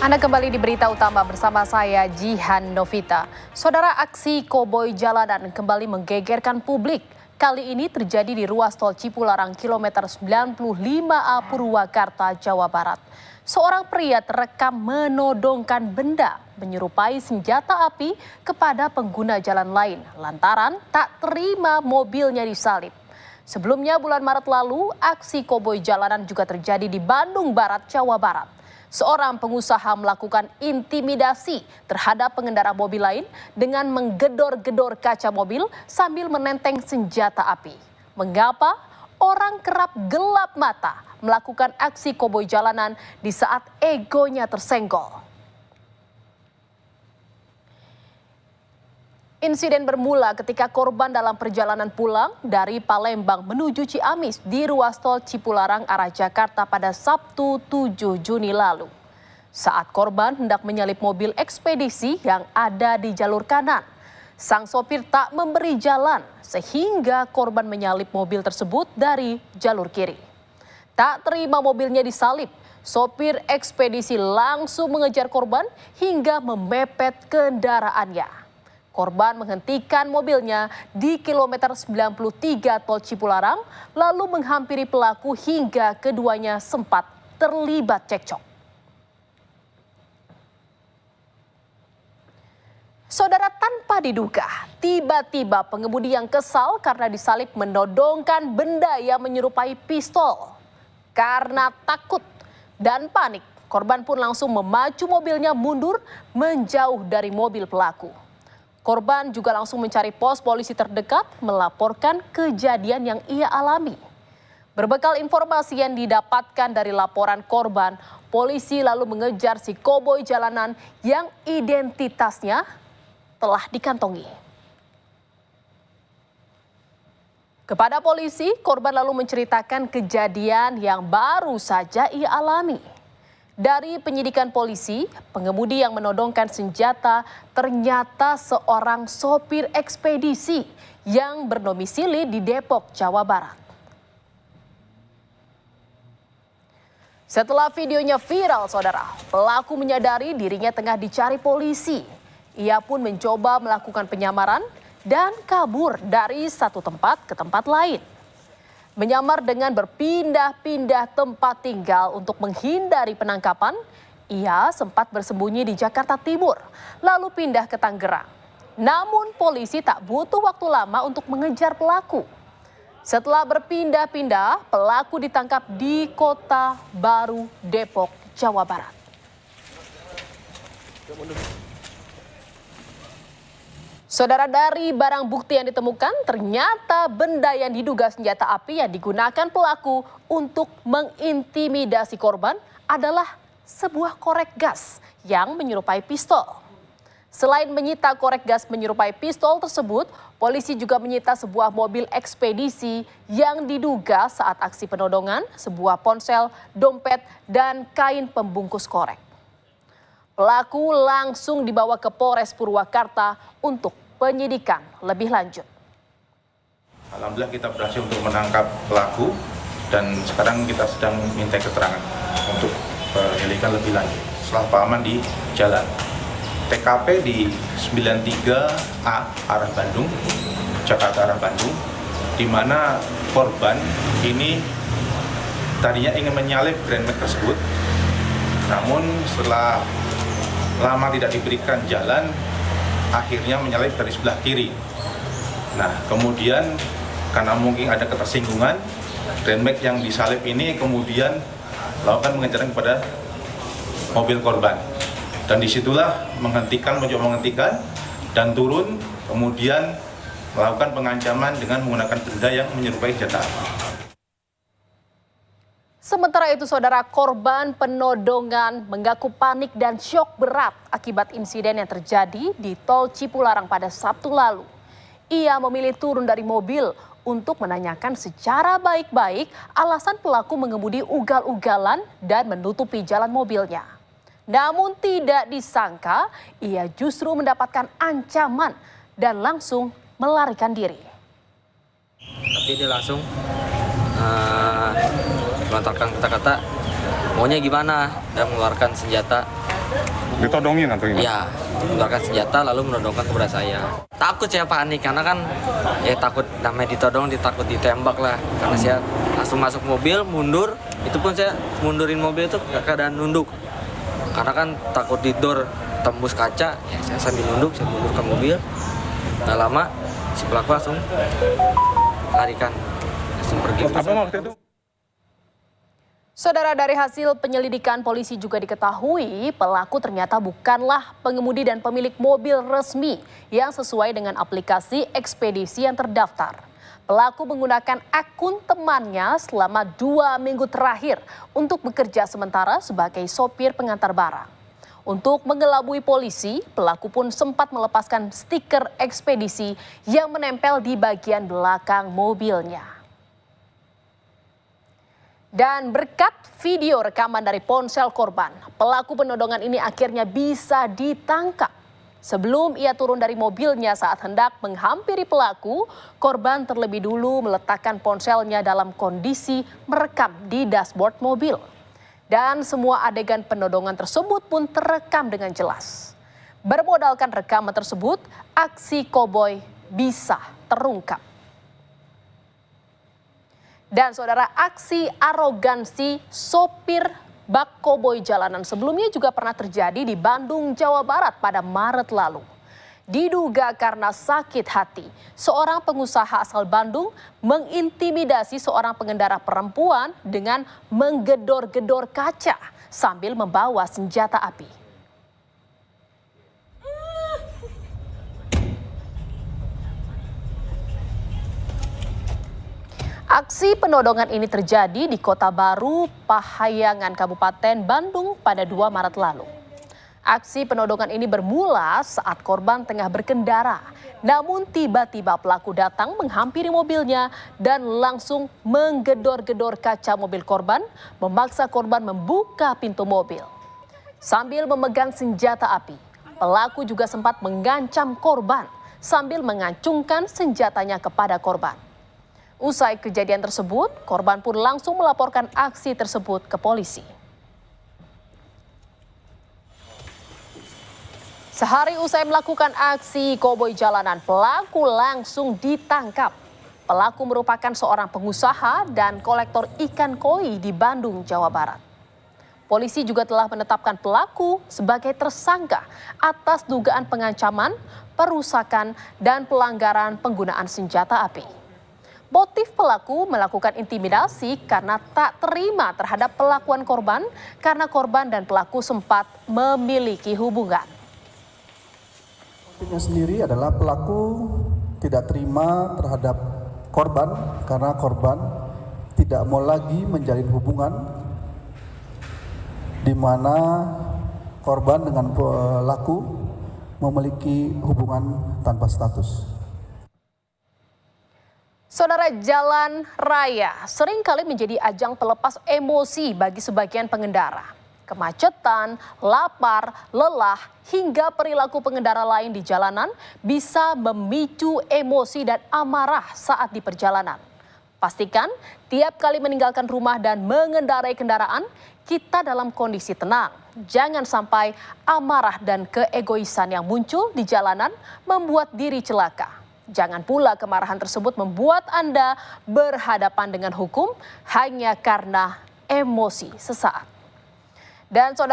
Anda kembali di Berita Utama bersama saya Jihan Novita. Saudara, aksi koboi jalanan kembali menggegerkan publik. Kali ini terjadi di ruas tol Cipularang kilometer 95A Purwakarta, Jawa Barat. Seorang pria terekam menodongkan benda menyerupai senjata api kepada pengguna jalan lain lantaran tak terima mobilnya disalip. Sebelumnya bulan Maret lalu, aksi koboi jalanan juga terjadi di Bandung Barat, Jawa Barat. Seorang pengusaha melakukan intimidasi terhadap pengendara mobil lain dengan menggedor-gedor kaca mobil sambil menenteng senjata api. Mengapa orang kerap gelap mata melakukan aksi koboi jalanan di saat egonya tersenggol? Insiden bermula ketika korban dalam perjalanan pulang dari Palembang menuju Ciamis di ruas tol Cipularang arah Jakarta pada Sabtu 7 Juni lalu. Saat korban hendak menyalip mobil ekspedisi yang ada di jalur kanan, sang sopir tak memberi jalan sehingga korban menyalip mobil tersebut dari jalur kiri. Tak terima mobilnya disalip, sopir ekspedisi langsung mengejar korban hingga memepet kendaraannya. Korban menghentikan mobilnya di kilometer 93 tol Cipularang lalu menghampiri pelaku hingga keduanya sempat terlibat cekcok. Saudara, tanpa diduga, tiba-tiba pengemudi yang kesal karena disalip menodongkan benda yang menyerupai pistol. Karena takut dan panik, korban pun langsung memacu mobilnya mundur menjauh dari mobil pelaku. Korban juga langsung mencari pos polisi terdekat melaporkan kejadian yang ia alami. Berbekal informasi yang didapatkan dari laporan korban, polisi lalu mengejar si koboi jalanan yang identitasnya telah dikantongi. Kepada polisi, korban lalu menceritakan kejadian yang baru saja ia alami. Dari penyidikan polisi, pengemudi yang menodongkan senjata ternyata seorang sopir ekspedisi yang berdomisili di Depok, Jawa Barat. Setelah videonya viral, saudara, pelaku menyadari dirinya tengah dicari polisi. Ia pun mencoba melakukan penyamaran dan kabur dari satu tempat ke tempat lain. Menyamar dengan berpindah-pindah tempat tinggal untuk menghindari penangkapan, ia sempat bersembunyi di Jakarta Timur, lalu pindah ke Tangerang. Namun polisi tak butuh waktu lama untuk mengejar pelaku. Setelah berpindah-pindah, pelaku ditangkap di Kota Baru, Depok, Jawa Barat. Saudara, dari barang bukti yang ditemukan, ternyata benda yang diduga senjata api yang digunakan pelaku untuk mengintimidasi korban adalah sebuah korek gas yang menyerupai pistol. Selain menyita korek gas menyerupai pistol tersebut, polisi juga menyita sebuah mobil ekspedisi yang diduga saat aksi penodongan, sebuah ponsel, dompet, dan kain pembungkus korek. Pelaku langsung dibawa ke Polres Purwakarta untuk penyidikan lebih lanjut. Alhamdulillah kita berhasil untuk menangkap pelaku dan sekarang kita sedang minta keterangan untuk penyelidikan lebih lanjut setelah pemahaman di jalan. TKP di 93A arah Bandung, Jakarta arah Bandung, di mana korban ini tadinya ingin menyalip Grand Max tersebut, namun setelah lama tidak diberikan jalan, akhirnya menyalip dari sebelah kiri. Nah, kemudian karena mungkin ada ketersinggungan, Grand Max yang disalip ini kemudian melakukan pengejaran kepada mobil korban. Dan disitulah mencoba menghentikan dan turun, kemudian melakukan pengancaman dengan menggunakan benda yang menyerupai senjata api. Sementara itu, saudara, korban penodongan mengaku panik dan syok berat akibat insiden yang terjadi di tol Cipularang pada Sabtu lalu. Ia memilih turun dari mobil untuk menanyakan secara baik-baik alasan pelaku mengemudi ugal-ugalan dan menutupi jalan mobilnya. Namun tidak disangka, ia justru mendapatkan ancaman dan langsung melarikan diri. Tapi dia langsung melontarkan kata-kata maunya gimana dan mengeluarkan senjata Ditodongin atau gimana? Ya, mengeluarkan senjata lalu menodongkan kepada saya. Takut saya panik karena kan takut namanya ditodong, takut ditembak lah. Karena saya langsung masuk mobil, mundur. Itu pun saya mundurin mobil itu keadaan nunduk. Karena kan takut didor tembus kaca, ya saya sambil nunduk, saya mundur ke mobil. Nggak lama si pelaku langsung larikan, langsung pergi. Apa waktu itu? Saudara, dari hasil penyelidikan polisi juga diketahui pelaku ternyata bukanlah pengemudi dan pemilik mobil resmi yang sesuai dengan aplikasi ekspedisi yang terdaftar. Pelaku menggunakan akun temannya selama 2 minggu terakhir untuk bekerja sementara sebagai sopir pengantar barang. Untuk mengelabui polisi, pelaku pun sempat melepaskan stiker ekspedisi yang menempel di bagian belakang mobilnya. Dan berkat video rekaman dari ponsel korban, pelaku penodongan ini akhirnya bisa ditangkap. Sebelum ia turun dari mobilnya saat hendak menghampiri pelaku, korban terlebih dulu meletakkan ponselnya dalam kondisi merekam di dashboard mobil. Dan semua adegan penodongan tersebut pun terekam dengan jelas. Bermodalkan rekaman tersebut, aksi koboi bisa terungkap. Dan saudara, aksi arogansi sopir bak koboi jalanan sebelumnya juga pernah terjadi di Bandung, Jawa Barat pada Maret lalu. Diduga karena sakit hati, seorang pengusaha asal Bandung mengintimidasi seorang pengendara perempuan dengan menggedor-gedor kaca sambil membawa senjata api. Aksi penodongan ini terjadi di Kota Baru, Pahayangan, Kabupaten Bandung pada 2 Maret lalu. Aksi penodongan ini bermula saat korban tengah berkendara. Namun tiba-tiba pelaku datang menghampiri mobilnya dan langsung menggedor-gedor kaca mobil korban, memaksa korban membuka pintu mobil. Sambil memegang senjata api, pelaku juga sempat mengancam korban sambil mengacungkan senjatanya kepada korban. Usai kejadian tersebut, korban pun langsung melaporkan aksi tersebut ke polisi. Sehari usai melakukan aksi koboi jalanan, pelaku langsung ditangkap. Pelaku merupakan seorang pengusaha dan kolektor ikan koi di Bandung, Jawa Barat. Polisi juga telah menetapkan pelaku sebagai tersangka atas dugaan pengancaman, perusakan, dan pelanggaran penggunaan senjata api. Motif pelaku melakukan intimidasi karena tak terima terhadap perlakuan korban karena korban dan pelaku sempat memiliki hubungan. Motifnya sendiri adalah pelaku tidak terima terhadap korban karena korban tidak mau lagi menjalin hubungan di mana korban dengan pelaku memiliki hubungan tanpa status. Saudara, jalan raya seringkali menjadi ajang pelepas emosi bagi sebagian pengendara. Kemacetan, lapar, lelah, hingga perilaku pengendara lain di jalanan bisa memicu emosi dan amarah saat di perjalanan. Pastikan tiap kali meninggalkan rumah dan mengendarai kendaraan, kita dalam kondisi tenang. Jangan sampai amarah dan keegoisan yang muncul di jalanan membuat diri celaka. Jangan pula kemarahan tersebut membuat Anda berhadapan dengan hukum hanya karena emosi sesaat. Dan saudara,